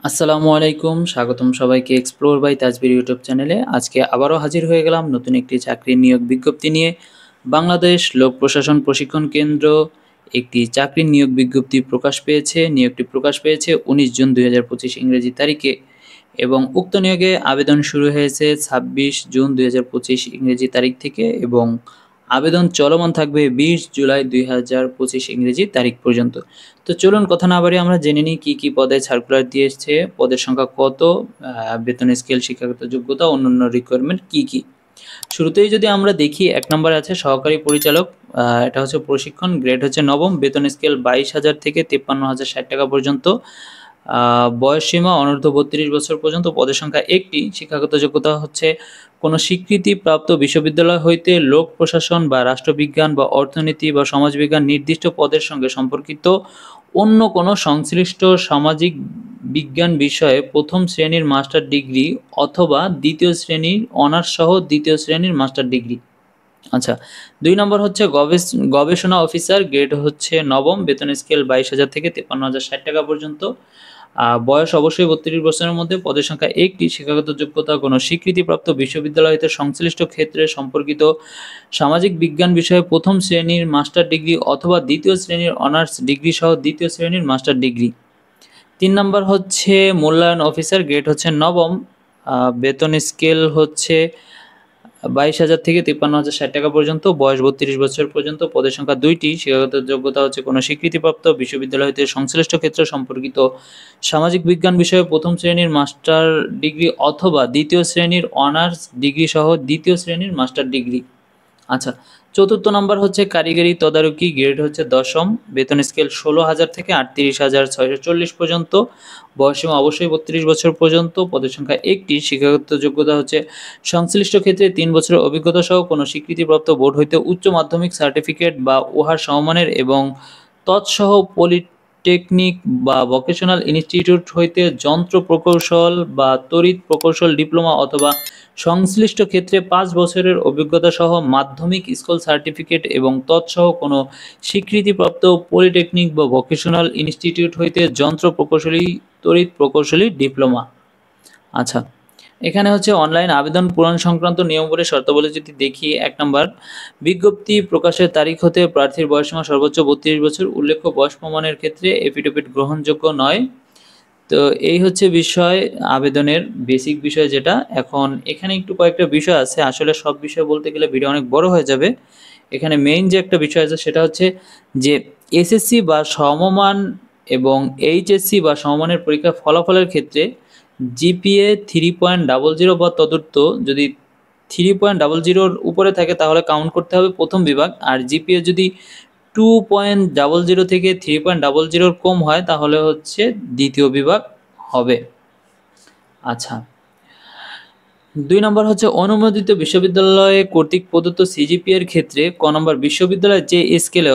আসসালামু আলাইকুম, স্বাগতম সবাইকে এক্সপ্লোর বাই তাজবির ইউটিউব চ্যানেলে। আজকে আবারও হাজির হয়ে গেলাম নতুন একটি চাকরির নিয়োগ বিজ্ঞপ্তি নিয়ে। বাংলাদেশ লোক প্রশাসন প্রশিক্ষণ কেন্দ্র একটি চাকরির নিয়োগ বিজ্ঞপ্তি প্রকাশ পেয়েছে। নিয়োগটি প্রকাশ পেয়েছে ১৯ জুন ২০২৫ ইংরেজি তারিখে এবং উক্ত নিয়োগে আবেদন শুরু হয়েছে ২৬ জুন ২০২৫ ইংরেজি তারিখ থেকে এবং আবেদন চলমান থাকবে ২০ জুলাই ২০২৫ ইংরেজি তারিখ পর্যন্ত। তো চলুন কথা না বাড়িয়ে আমরা জেনে নিই কী কী পদে সার্কুলার দিয়েছে, পদের সংখ্যা কত, বেতন স্কেল, শিক্ষাগত যোগ্যতা, অন্যান্য রিকোয়ারমেন্ট কী কী। শুরুতেই যদি আমরা দেখি ১ নম্বরে আছে সহকারী পরিচালক। এটা হচ্ছে প্রশিক্ষণ, গ্রেড হচ্ছে নবম, বেতন স্কেল ২২,০০০ থেকে ৫৩,০৬০ টাকা পর্যন্ত। বয়সসীমা অনূর্ধ্ব ৩২ বছর পর্যন্ত, পদের সংখ্যা ১টি। শিক্ষাগত যোগ্যতা হচ্ছে কোনো স্বীকৃতিপ্রাপ্ত বিশ্ববিদ্যালয় হইতে লোক প্রশাসন বা রাষ্ট্রবিজ্ঞান বা অর্থনীতি বা সমাজবিজ্ঞান নির্দিষ্ট পদের সঙ্গে সম্পর্কিত অন্য কোনো সংশ্লিষ্ট সামাজিক বিজ্ঞান বিষয়ে প্রথম শ্রেণীর মাস্টার ডিগ্রি অথবা দ্বিতীয় শ্রেণীর অনার্স সহ দ্বিতীয় শ্রেণীর মাস্টার ডিগ্রি। আচ্ছা, ২ নম্বর হচ্ছে গবেষণা অফিসার, গ্রেড হচ্ছে নবম, বেতন স্কেল ২২,০০০ থেকে ৫৩,০৬০ টাকা পর্যন্ত। বয়স অবশ্যই ৩২ বছরের মধ্যে, পদের সংখ্যা ১টি। শিক্ষাগত যোগ্যতা কোনো স্বীকৃতিপ্রাপ্ত বিশ্ববিদ্যালয় হতে সংশ্লিষ্ট ক্ষেত্রে সম্পর্কিত সামাজিক বিজ্ঞান বিষয়ে প্রথম শ্রেণীর মাস্টার ডিগ্রি অথবা দ্বিতীয় শ্রেণীর অনার্স ডিগ্রি সহ দ্বিতীয় শ্রেণীর মাস্টার ডিগ্রি। ৩ নম্বর হচ্ছে মূল্যায়ন অফিসার, গ্রেড হচ্ছে নবম, বেতন স্কেল হচ্ছে ২২,০০০ থেকে ৫৩,০৬০ টাকা পর্যন্ত, বয়স ৩২ বছর পর্যন্ত, পদের সংখ্যা ২টি। শিক্ষাগত যোগ্যতা হচ্ছে কোনো স্বীকৃতিপ্রাপ্ত বিশ্ববিদ্যালয় হতে সংশ্লিষ্ট ক্ষেত্র সম্পর্কিত সামাজিক বিজ্ঞান বিষয়ে প্রথম শ্রেণীর মাস্টার ডিগ্রি অথবা দ্বিতীয় শ্রেণীর অনার্স ডিগ্রি সহ দ্বিতীয় শ্রেণীর মাস্টার ডিগ্রি। আচ্ছা, ৪র্থ নম্বর হচ্ছে কারিগরি তদারকি, গ্রেড হচ্ছে দশম, বেতন স্কেল ১৬,০০০ থেকে ৩৮,৬৪০ পর্যন্ত, বয়সসীমা অবশ্যই ৩২ বছর পর্যন্ত, পদের সংখ্যা ১টি। শিক্ষাগত যোগ্যতা হচ্ছে সংশ্লিষ্ট ক্ষেত্রে ৩ বছরের অভিজ্ঞতা সহ কোনো স্বীকৃতিপ্রাপ্ত বোর্ড হইতে উচ্চ মাধ্যমিক সার্টিফিকেট বা উহার সমমানের এবং তৎসহ পলিটেকনিক বা ভোকেশনাল ইনস্টিটিউট হইতে যন্ত্র প্রকৌশল বা তড়িৎ প্রকৌশল ডিপ্লোমা অথবা সংশ্লিষ্ট ক্ষেত্রে ৫ বছরের অভিজ্ঞতা সহ মাধ্যমিক স্কুল সার্টিফিকেট এবং তৎসহ কোনো স্বীকৃতিপ্রাপ্ত পলিটেকনিক বা ভোকেশনাল ইনস্টিটিউট হইতে যন্ত্র প্রকৌশলী, তড়িৎ প্রকৌশলী ডিপ্লোমা। আচ্ছা, এখানে হচ্ছে অনলাইন আবেদন পূরণ সংক্রান্ত নিয়মাবলী শর্তাবলী যদি দেখি। ১ নম্বর, বিজ্ঞপ্তি প্রকাশের তারিখ হতে প্রার্থীর বয়সসীমা সর্বোচ্চ ৩২ বছর। উল্লেখ্য বয়স প্রমাণের ক্ষেত্রে এফিডেভিট গ্রহণযোগ্য নয়। তো এই হচ্ছে বিষয়, আবেদনের বেসিক বিষয় যেটা। এখন এখানে একটু কয়েকটা বিষয় আছে, আসলে সব বিষয় বলতে গেলে ভিডিও অনেক বড় হয়ে যাবে। এখানে মেইন যে একটা বিষয় আছে সেটা হচ্ছে যে এসএসসি বা সমমান এবং এইচএসসি বা সমমানের পরীক্ষার ফলাফলের ক্ষেত্রে জিপিএ 3.00 বা তদুর্ধ্ব, যদি 3.00 উপরে থাকে তাহলে কাউন্ট করতে হবে প্রথম বিভাগ, আর জিপিএ যদি 2.00 থেকে 3.00 কম হয় তাহলে হচ্ছে দ্বিতীয় বিভাগ হবে। আচ্ছা, ২ নম্বর হচ্ছে অনুমোদিত বিশ্ববিদ্যালয় কর্তৃক প্রদত্ত সিজিপিএ এর ক্ষেত্রে ক নম্বর, বিশ্ববিদ্যালয় যে স্কেলে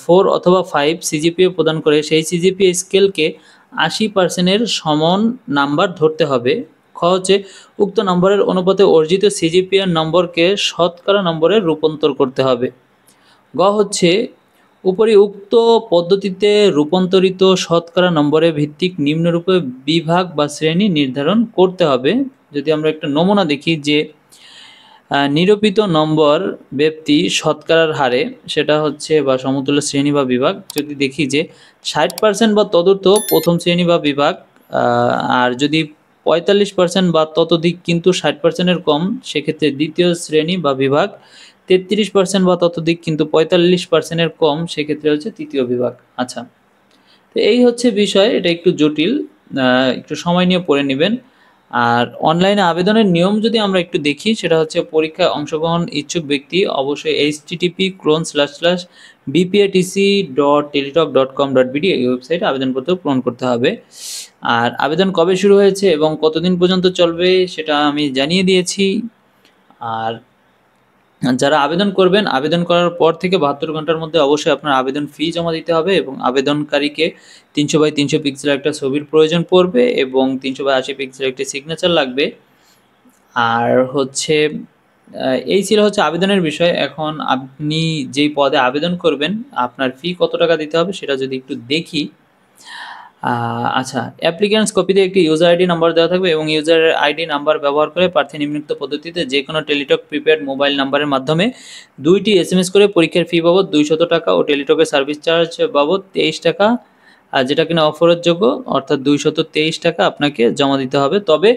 4 অথবা 5 সিজিপিএ প্রদান করে সেই সিজিপিএ স্কেলকে ৮০% এর সমান নাম্বার ধরতে হবে। খ হচ্ছে উক্ত নম্বরের অনুপাতে অর্জিত সিজিপিএ নম্বরকে শতকরা নম্বরে রূপান্তর করতে হবে। গ হচ্ছে উপরিউক্ত পদ্ধতিতে রূপান্তরিত শতকরা নম্বরের ভিত্তিক নিম্নরূপে বিভাগ বা শ্রেণী নির্ধারণ করতে হবে। যদি আমরা একটা নমুনা দেখি যে নিরূপিত নম্বর ব্যক্তি শতকরার হারে, সেটা হচ্ছে বা সমতুল্য শ্রেণী বা বিভাগ, যদি দেখি যে ৬০% বা তদূর্ধ্ব প্রথম শ্রেণী বা বিভাগ, আর যদি ৪৫% বা ততোধিক কিন্তু ৬০%-এর কম সেক্ষেত্রে দ্বিতীয় শ্রেণী বা বিভাগ, ৩৩% বা ততোধিক কিন্তু ৪৫%-এর কম সেক্ষেত্রে হচ্ছে তৃতীয় বিভাগ। আচ্ছা, তো এই হচ্ছে বিষয়, এটা একটু জটিল, একটু সময় নিয়ে পড়ে নেবেন। আর অনলাইনে আবেদনের নিয়ম যদি আমরা একটু দেখি, সেটা হচ্ছে পরীক্ষায় অংশগ্রহণ ইচ্ছুক ব্যক্তি অবশ্যই http://bpatc.teletalk.com.bd এই ওয়েবসাইটে আবেদনপত্র পূরণ করতে হবে। আর আবেদন কবে শুরু হয়েছে এবং কতদিন পর্যন্ত চলবে সেটা আমি জানিয়ে দিয়েছি। আর যারা আবেদন করবেন, আবেদন করার পর থেকে ৭২ ঘন্টার মধ্যে অবশ্যই আপনার আবেদন ফি জমা দিতে হবে এবং আবেদনকারীকে ৩০০x৩০০ পিক্সেল একটা ছবির প্রয়োজন পড়বে এবং ৩০০x৮০ পিক্সেল একটি সিগনেচার লাগবে। আর হচ্ছে এই ছিল হচ্ছে আবেদনের বিষয়। এখন আপনি যেই পদে আবেদন করবেন আপনার ফি কত টাকা দিতে হবে সেটা যদি একটু দেখি। আচ্ছা, অ্যাপ্লিক্যান্টস কপিতে একটি ইউজার আইডি নাম্বার দেওয়া থাকবে এবং ইউজার আইডি নাম্বার ব্যবহার করে প্রার্থী নিম্নোক্ত পদ্ধতিতে যে কোনো টেলিটক প্রিপেড মোবাইল নাম্বারের মাধ্যমে 2টি এসএমএস করে পরীক্ষার ফি বাবদ 200 টাকা ও টেলিটকের সার্ভিস চার্জ বাবদ 23 টাকা, যেটা কিনা অফারযোগ্য, অর্থাৎ 223 টাকা আপনাকে জমা দিতে হবে। তবে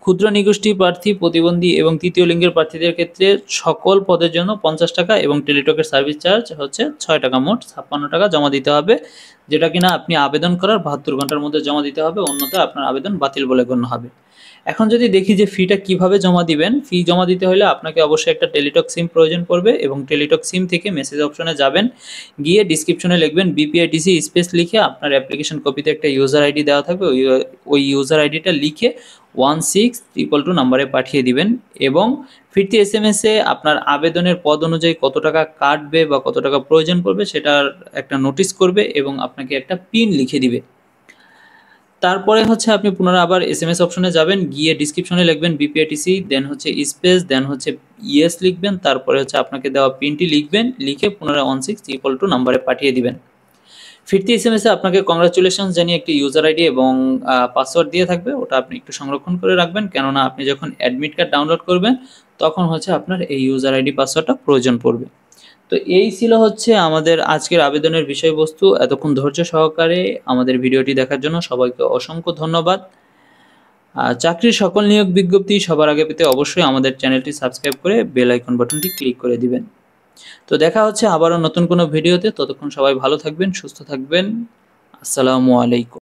ক্ষুদ্র নিগোষ্ঠী প্রার্থী, প্রতিবন্ধী এবং তৃতীয় লিঙ্গের প্রার্থীদের ক্ষেত্রে সকল পদের জন্য 50 টাকা এবং টেলিটকের সার্ভিস চার্জ হচ্ছে 6 টাকা, মোট 56 টাকা জমা দিতে হবে, যেটা কিনা আপনি আবেদন করার 72 ঘন্টার মধ্যে জমা দিতে হবে, অন্যথায় আপনার আবেদন বাতিল বলে গণ্য হবে। এখন যদি দেখি যে ফিটা কিভাবে জমা দিবেন, ফি জমা দিতে হলে আপনাকে অবশ্যই একটা টেলিটক সিম প্রয়োজন পড়বে এবং টেলিটক সিম থেকে মেসেজ অপশনে যাবেন, গিয়ে ডিসক্রিপশনে লিখবেন বিপিআইটিসি স্পেস লিখে আপনার অ্যাপ্লিকেশন কপিতে একটা ইউজার আইডি দেওয়া থাকবে, ওই ইউজার আইডিটা লিখে 16222 নাম্বারে পাঠিয়ে দিবেন এবং ফিরতি এসএমএসে আপনার আবেদনের পদ অনুযায়ী কত টাকা কাটবে বা কত টাকা প্রয়োজন পড়বে সেটার একটা নোটিশ করবে এবং আপনাকে একটা পিন লিখে দিবে। তারপরে হচ্ছে আপনি পুনরায় আবার এসএমএস অপশনে যাবেন, গিয়ে ডিসক্রিপশনে লিখবেন বিপিআইটিসি, দেন হচ্ছে স্পেস, দেন হচ্ছে ইয়েস লিখবেন, তারপরে হচ্ছে আপনাকে দেওয়া পিনটি লিখবেন, লিখে পুনরায় 16222 নাম্বারে পাঠিয়ে দিবেন। ফিরতি এসএমএসে আপনাকে কংগ্রাচুলেশনস জানিয়ে একটি ইউজার আইডি এবং পাসওয়ার্ড দিয়ে থাকবে, ওটা আপনি একটু সংরক্ষণ করে রাখবেন, কেননা আপনি যখন অ্যাডমিট কার্ড ডাউনলোড করবেন তখন হচ্ছে আপনার এই ইউজার আইডি পাসওয়ার্ডটা প্রয়োজন পড়বে। তো এই ছিল হচ্ছে আমাদের আজকের আবেদনের বিষয়বস্তু। এতক্ষণ ধৈর্য সহকারে আমাদের ভিডিওটি দেখার জন্য সবাইকে অসংখ্য ধন্যবাদ। চাকরির সকল নিয়োগ বিজ্ঞপ্তি সবার আগে পেতে অবশ্যই আমাদের চ্যানেলটি সাবস্ক্রাইব করে বেল আইকন বাটনটি ক্লিক করে দিবেন। তো দেখা হচ্ছে আবারও নতুন কোনো ভিডিওতে, ততক্ষণ সবাই ভালো থাকবেন, সুস্থ থাকবেন। আসসালামু আলাইকুম।